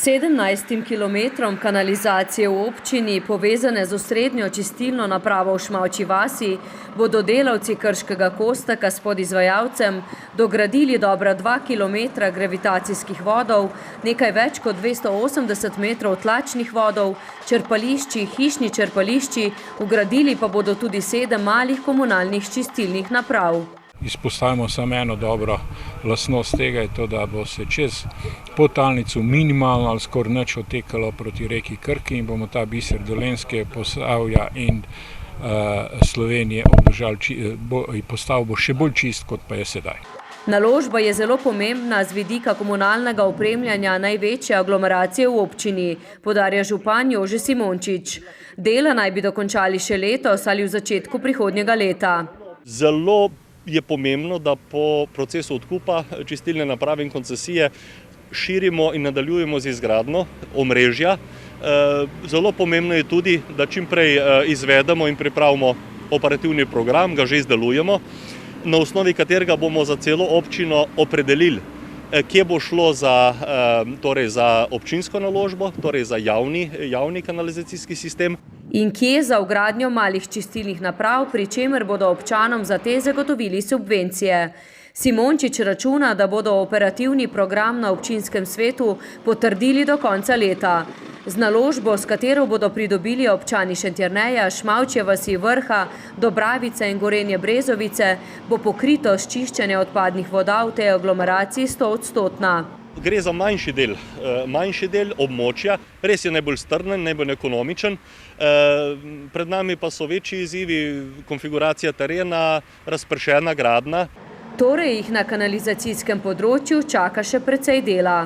17 kilometrom kanalizacije v občini, povezane z osrednjo čistilno napravo v Šmartni vasi, bodo delavci Krškega Kostaka s podizvajalcem dogradili dobra 2 kilometra gravitacijskih vodov, nekaj več kot 280 metrov tlačnih vodov, črpališči, hišni črpališči, vgradili pa bodo tudi 7 malih komunalnih čistilnih naprav. Izpostavimo samo eno dobro lastnost tega, je to, da bo se čez podtalnico minimalno ali skoraj nič odtekalo proti reki Krki in bomo ta biser Dolenjske, Posavja in Slovenije postal bo še bolj čist, kot pa je sedaj. Naložba je zelo pomembna z vidika komunalnega opremljanja največje aglomeracije v občini, podarja župan Jože Simončič. Dela naj bi dokončali še letos ali v začetku prihodnjega leta. Zelo je pomembno, da po procesu odkupa čistilne naprave in koncesije širimo in nadaljujemo z izgradnjo omrežja. Zelo pomembno je tudi, da čim prej izvedemo in pripravimo operativni program, ga že izdelujemo, na osnovi katerega bomo za celo občino opredelili, kje bo šlo za občinsko naložbo, torej za javni kanalizacijski sistem. In kje za vgradnjo malih čistilnih naprav, pri čemer bodo občanom za te zagotovili subvencije. Simončič računa, da bodo operativni program na občinskem svetu potrdili do konca leta. Z naložbo, s katero bodo pridobili občani Šentjerneja, Šmartne vasi, Vrha, Dobravice in Gorenje Brezovice, bo pokritost čiščenja odpadnih voda v tej aglomeraciji 100-odstotna. Gre za manjši del območja, res je najbolj strnen, najbolj ekonomičen. Pred nami pa so večji izzivi, konfiguracija terena, razpršena gradnja. Torej jih na kanalizacijskem področju čaka še precej dela.